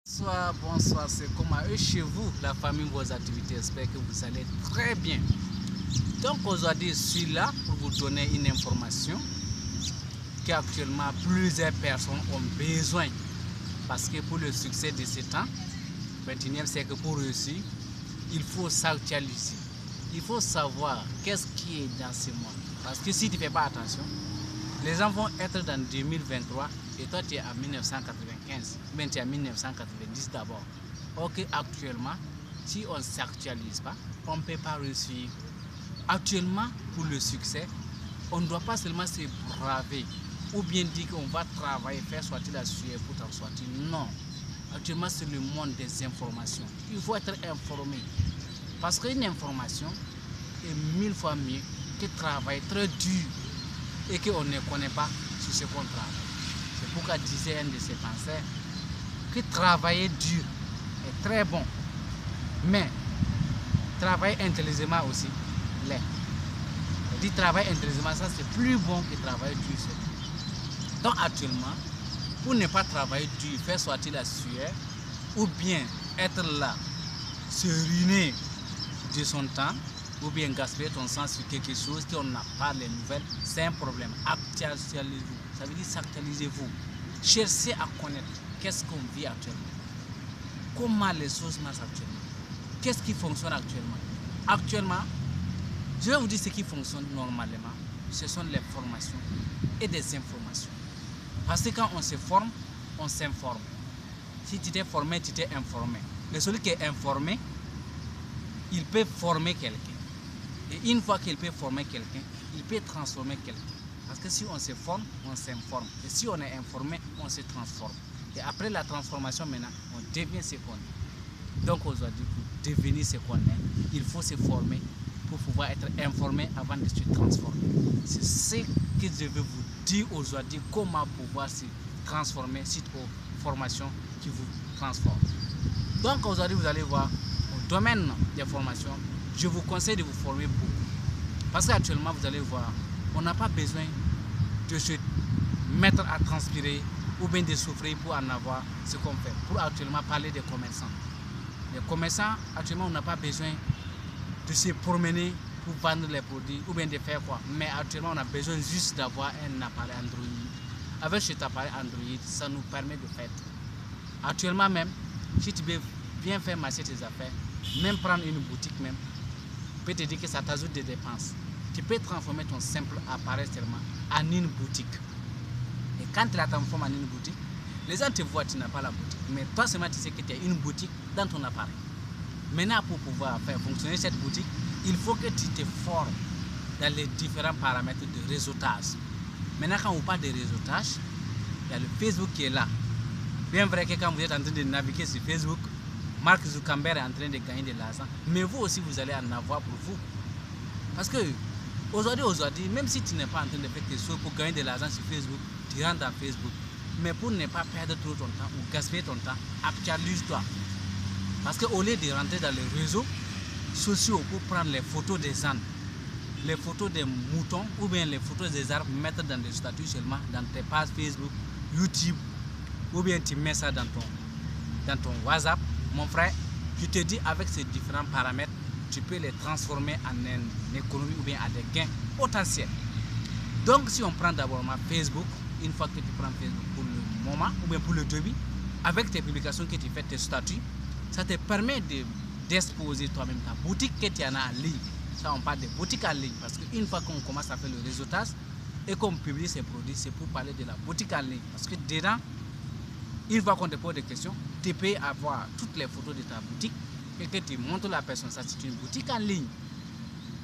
Bonsoir, bonsoir, c'est comment eux chez vous, la famille, vos activités, j'espère que vous allez très bien. Donc aujourd'hui, je suis là pour vous donner une information qu'actuellement plusieurs personnes ont besoin. Parce que pour le succès de ce temps, 21e siècle, pour réussir, il faut s'actualiser. Il faut savoir qu'est-ce qui est dans ce monde. Parce que si tu ne fais pas attention, les gens vont être dans 2023 et toi tu es en 1995, mais tu es en 1990 d'abord. Ok, actuellement, si on ne s'actualise pas, on ne peut pas réussir. Actuellement, pour le succès, on ne doit pas seulement se braver ou bien dire qu'on va travailler, faire sortir la sueur pour t'en sortir. Non. Actuellement, c'est le monde des informations. Il faut être informé. Parce qu'une information est 1000 fois mieux que travailler très dur et qu'on ne connaît pas sur ce qu'on travaille. C'est pourquoi disait un de ses penseurs que travailler dur est très bon, mais travailler intelligemment aussi l'est. On dit travailler intelligemment, ça c'est plus bon que travailler dur. Donc actuellement, pour ne pas travailler dur, faire sortir la sueur, ou bien être là, se ruiner de son temps, ou bien gaspiller ton sens sur quelque chose qu'on n'a pas les nouvelles, c'est un problème. Actualisez-vous, ça veut dire s'actualisez-vous. Cherchez à connaître qu'est-ce qu'on vit actuellement, comment les choses marchent actuellement, qu'est-ce qui fonctionne actuellement. Actuellement, je vais vous dire ce qui fonctionne normalement, ce sont les formations et des informations. Parce que quand on se forme, on s'informe. Si tu t'es formé, tu t'es informé. Mais celui qui est informé, il peut former quelqu'un. Et une fois qu'il peut former quelqu'un, il peut transformer quelqu'un. Parce que si on se forme, on s'informe. Et si on est informé, on se transforme. Et après la transformation, maintenant, on devient ce qu'on est. Donc aujourd'hui, pour devenir ce qu'on est, il faut se former pour pouvoir être informé avant de se transformer. C'est ce que je veux vous dire aujourd'hui, comment pouvoir se transformer suite aux formations qui vous transforment. Donc aujourd'hui, vous allez voir, au domaine des formations, je vous conseille de vous former beaucoup. Parce qu'actuellement, vous allez voir, on n'a pas besoin de se mettre à transpirer ou bien de souffrir pour en avoir ce qu'on fait. Pour actuellement parler des commerçants. Les commerçants, actuellement, on n'a pas besoin de se promener pour vendre les produits ou bien de faire quoi. Mais actuellement, on a besoin juste d'avoir un appareil Android. Avec cet appareil Android, ça nous permet de faire tout. Actuellement même, si tu veux bien faire marcher tes affaires, même prendre une boutique même, peut te dire que ça t'ajoute des dépenses. Tu peux transformer ton simple appareil seulement en une boutique. Et quand tu la transformes en une boutique, les gens te voient, tu n'as pas la boutique. Mais toi seulement, tu sais que tu as une boutique dans ton appareil. Maintenant, pour pouvoir faire fonctionner cette boutique, il faut que tu te formes dans les différents paramètres de réseautage. Maintenant, quand on parle de réseautage, il y a le Facebook qui est là. Bien vrai que quand vous êtes en train de naviguer sur Facebook, Mark Zuckerberg est en train de gagner de l'argent, mais vous aussi, vous allez en avoir pour vous. Parce que aujourd'hui, même si tu n'es pas en train de faire quelque chose pour gagner de l'argent sur Facebook, tu rentres dans Facebook. Mais pour ne pas perdre trop ton temps ou gaspiller ton temps, actualise-toi. Parce qu'au lieu de rentrer dans les réseaux sociaux pour prendre les photos des ânes, les photos des moutons ou bien les photos des arbres, mettre dans des statuts seulement, dans tes pages Facebook, YouTube, ou bien tu mets ça dans ton WhatsApp, mon frère, je te dis avec ces différents paramètres, tu peux les transformer en une économie ou bien à des gains potentiels. Donc si on prend d'abord Facebook, une fois que tu prends Facebook pour le moment ou bien pour le début, avec tes publications que tu fais, tes statuts, ça te permet d'exposer toi-même ta boutique que tu en as en ligne. Ça, on parle de boutique en ligne parce qu'une fois qu'on commence à faire le réseautage et qu'on publie ses produits, c'est pour parler de la boutique en ligne. Parce que dedans, une fois qu'on te pose des questions, tu peux avoir toutes les photos de ta boutique et que tu montres la personne. Ça, c'est une boutique en ligne.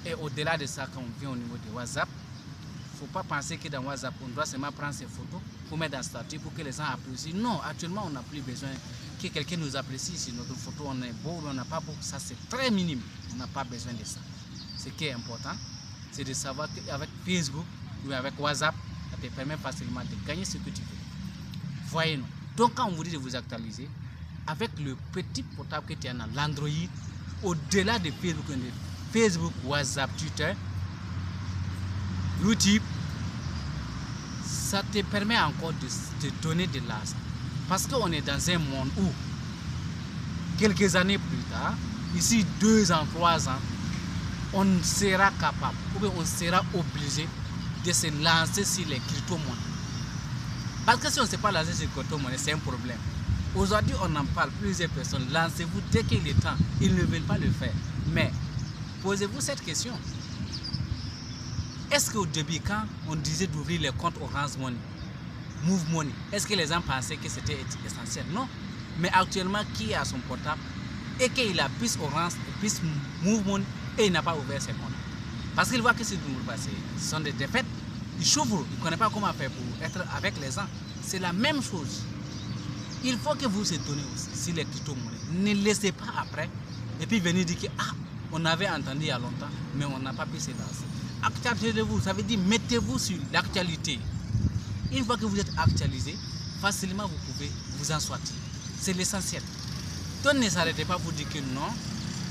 Et au-delà de ça, quand on vient au niveau de WhatsApp, il ne faut pas penser que dans WhatsApp, on doit seulement prendre ces photos pour mettre dans le statut pour que les gens apprécient. Non, actuellement, on n'a plus besoin que quelqu'un nous apprécie si notre photo, on est beau ou on n'a pas beau. Ça, c'est très minime. On n'a pas besoin de ça. Ce qui est important, c'est de savoir qu'avec Facebook ou avec WhatsApp, ça te permet facilement de gagner ce que tu veux. Voyez-nous. Donc, quand on vous dit de vous actualiser, avec le petit portable que tu as dans l'Android, au-delà de Facebook, WhatsApp, Twitter, YouTube, ça te permet encore de te donner de l'argent. Parce qu'on est dans un monde où quelques années plus tard, ici 2 ans, 3 ans, on sera capable, ou bien on sera obligé de se lancer sur les crypto-monnaies. Parce que si on ne sait pas lancer sur les crypto-monnaies, c'est un problème. Aujourd'hui, on en parle, plusieurs personnes, lancez-vous dès qu'il est temps. Ils ne veulent pas le faire. Mais, posez-vous cette question. Est-ce qu'au début, quand on disait d'ouvrir les comptes Orange Money, Move Money, est-ce que les gens pensaient que c'était essentiel? Non. Mais actuellement, qui a son portable et qu'il a plus Orange, plus Move Money et il n'a pas ouvert ses comptes? Parce qu'il voit que ce sont des défaites. Il s'ouvre, il ne connaît pas comment faire pour être avec les gens. C'est la même chose. Il faut que vous vous étonnez aussi sur les crypto-monnaies. Ne laissez pas après et puis venir dire que on avait entendu il y a longtemps, mais on n'a pas pu se lancer. Actualisez-vous, ça veut dire mettez-vous sur l'actualité. Une fois que vous êtes actualisé, facilement vous pouvez vous en sortir. C'est l'essentiel. Donc ne s'arrêtez pas pour dire que non,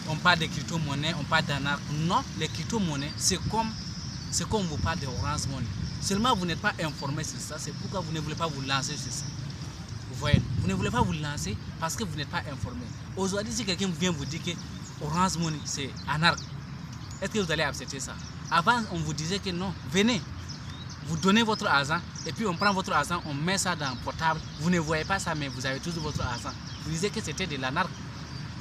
on parle de crypto-monnaie, on parle d'anarchie. Non, les crypto-monnaies, c'est comme vous parle de Orange Money. Seulement vous n'êtes pas informé sur ça, c'est pourquoi vous ne voulez pas vous lancer sur ça. Vous voyez, vous ne voulez pas vous lancer parce que vous n'êtes pas informé. Aujourd'hui, si quelqu'un vient vous dire que Orange Money, c'est anarchique, est-ce que vous allez accepter ça? Avant, on vous disait que non, venez, vous donnez votre argent et puis on prend votre argent, on met ça dans le portable. Vous ne voyez pas ça, mais vous avez toujours votre argent. Vous disiez que c'était de l'anarchie.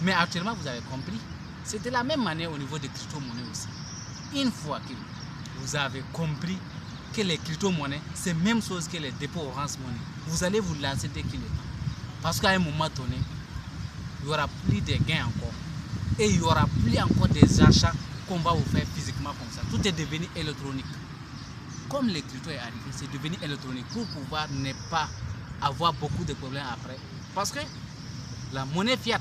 Mais actuellement, vous avez compris. C'est de la même manière au niveau des crypto-monnaies aussi. Une fois que vous avez compris que les crypto-monnaies, c'est la même chose que les dépôts Orange Money, vous allez vous lancer dès qu'il est temps. Parce qu'à un moment donné, il n'y aura plus de gains encore. Et il n'y aura plus encore des achats qu'on va vous faire physiquement comme ça. Tout est devenu électronique. Comme les crypto est arrivé, c'est devenu électronique pour pouvoir ne pas avoir beaucoup de problèmes après. Parce que la monnaie fiat,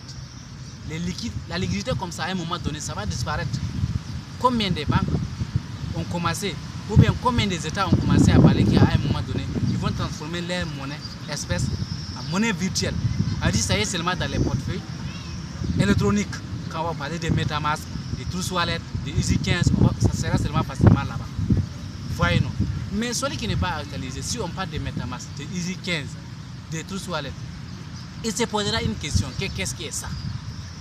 la liquidité comme ça, à un moment donné, ça va disparaître. Combien de banques ont commencé, ou bien combien des États ont commencé à parler qu'à un moment donné, ils vont transformer leur monnaie espèce en monnaie virtuelle. On dit ça y est seulement dans les portefeuilles électroniques. Quand on va parler de MetaMask, de Trust Wallet, de EasyKens, ça sera seulement facilement là-bas. Voyez non. Mais celui qui n'est pas actualisé, si on parle de MetaMask, de EasyKens, de Trust Wallet, il se posera une question, qu'est-ce qui est ça?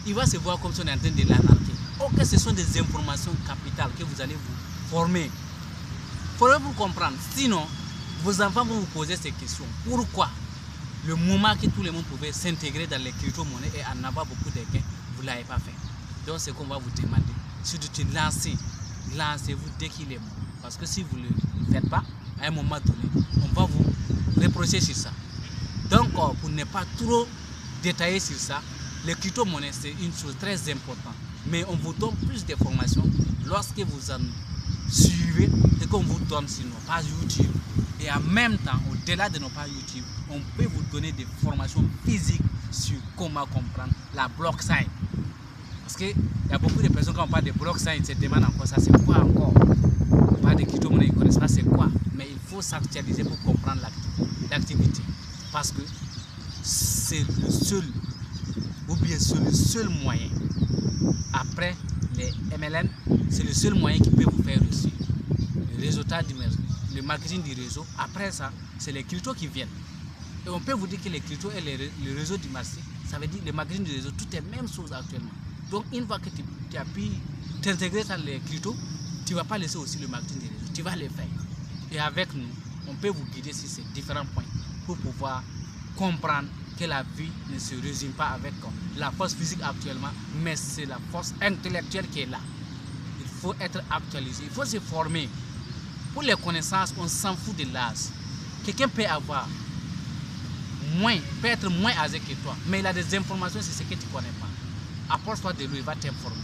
Il va se voir comme si on est en train de l'anarquer. Ok, ce sont des informations capitales que vous allez vous former. Il faudrait vous comprendre. Sinon, vos enfants vont vous poser ces questions. Pourquoi le moment que tout le monde pouvait s'intégrer dans les crypto-monnaies et en avoir beaucoup de gains, vous ne l'avez pas fait? Donc, c'est qu'on va vous demander. Si tu te lances, lancez-vous dès qu'il est bon. Parce que si vous ne le faites pas, à un moment donné, on va vous reprocher sur ça. Donc, pour ne pas trop détailler sur ça, les crypto-monnaies, c'est une chose très importante. Mais on vous donne plus d'informations lorsque vous en suivez ce qu'on vous donne sur nos pages YouTube. Et en même temps, au-delà de nos pages YouTube, on peut vous donner des formations physiques sur comment comprendre la blockchain. Parce qu'il y a beaucoup de personnes, quand on parle de blockchain, ils se demandent encore ça, c'est quoi encore? On parle de crypto-monnaie, ils ne connaissent pas c'est quoi. Mais il faut s'actualiser pour comprendre l'activité. Parce que c'est le seul, ou bien c'est le seul moyen. Après les MLM, c'est le seul moyen qui peut vous faire réussir. Le réseautage, le marketing du réseau, après ça, c'est les cryptos qui viennent. Et on peut vous dire que les cryptos et le réseau du marché, ça veut dire le marketing du réseau, tout est la même chose actuellement. Donc une fois que tu as pu t'intégrer dans les cryptos, tu ne vas pas laisser aussi le marketing du réseau, tu vas le faire. Et avec nous, on peut vous guider sur ces différents points pour pouvoir comprendre que la vie ne se résume pas avec la force physique actuellement, mais c'est la force intellectuelle qui est là. Il faut être actualisé, il faut se former. Pour les connaissances, on s'en fout de l'âge. Quelqu'un peut avoir peut être moins âgé que toi, mais il a des informations sur ce que tu ne connais pas. Approche-toi de lui, il va t'informer.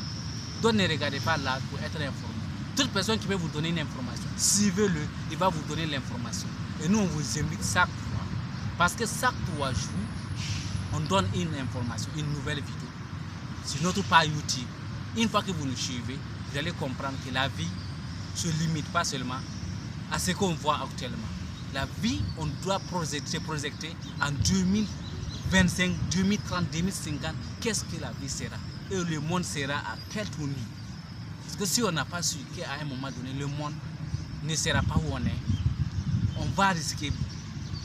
Donc ne regardez pas l'âge pour être informé. Toute personne qui peut vous donner une information, suivez-le, il va vous donner l'information. Et nous, on vous invite chaque fois. Parce que chaque 3 jours, on donne une information, une nouvelle vidéo sur notre page YouTube. Une fois que vous nous suivez, vous allez comprendre que la vie ne se limite pas seulement à ce qu'on voit actuellement. La vie, on doit se projeter en 2025, 2030, 2050. Qu'est-ce que la vie sera? Et le monde sera à quel tournure? Parce que si on n'a pas su qu'à un moment donné, le monde ne sera pas où on est, on va risquer.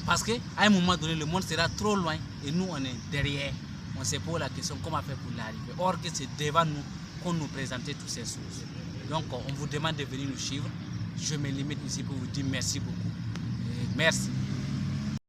Parce qu'à un moment donné, le monde sera trop loin et nous, on est derrière. on se pose la question comment faire pour l'arriver. Or que c'est devant nous qu'on nous présentait toutes ces choses. Donc on vous demande de venir nous suivre. Je me limite ici pour vous dire merci beaucoup. Et merci.